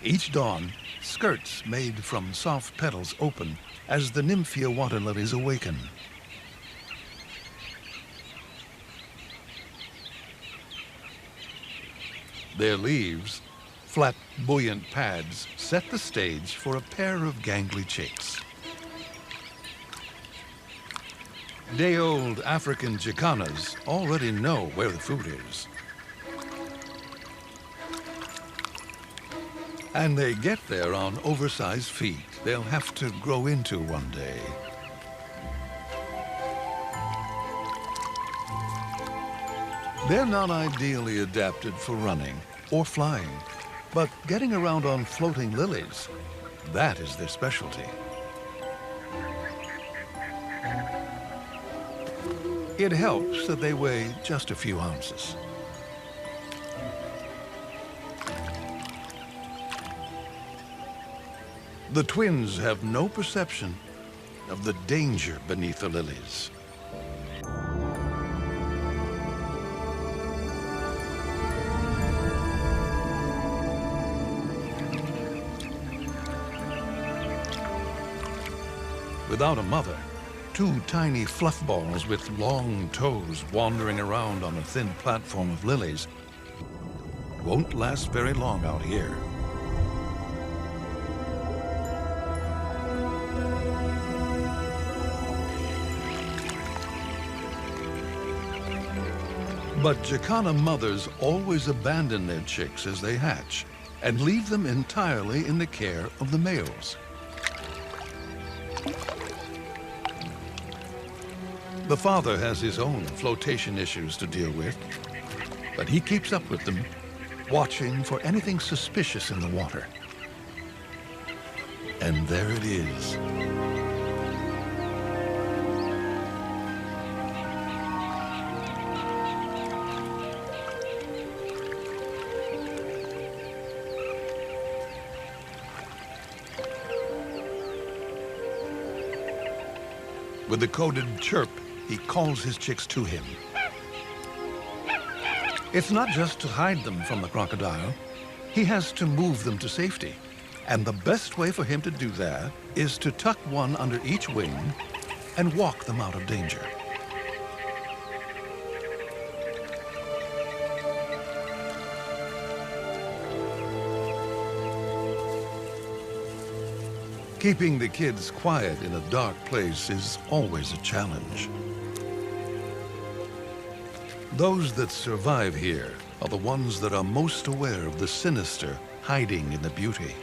Each dawn, skirts made from soft petals open as the Nymphia water lilies awaken. Their leaves, flat, buoyant pads, set the stage for a pair of gangly chicks. Day-old African jacanas already know where the food is. And they get there on oversized feet they'll have to grow into one day. They're not ideally adapted for running or flying, but getting around on floating lilies, that is their specialty. It helps that they weigh just a few ounces. The twins have no perception of the danger beneath the lilies. Without a mother, two tiny fluff balls with long toes wandering around on a thin platform of lilies won't last very long out here. But jacana mothers always abandon their chicks as they hatch and leave them entirely in the care of the males. The father has his own flotation issues to deal with, but he keeps up with them, watching for anything suspicious in the water. And there it is. With a coded chirp, he calls his chicks to him. It's not just to hide them from the crocodile. He has to move them to safety. And the best way for him to do that is to tuck one under each wing and walk them out of danger. Keeping the kids quiet in a dark place is always a challenge. Those that survive here are the ones that are most aware of the sinister hiding in the beauty.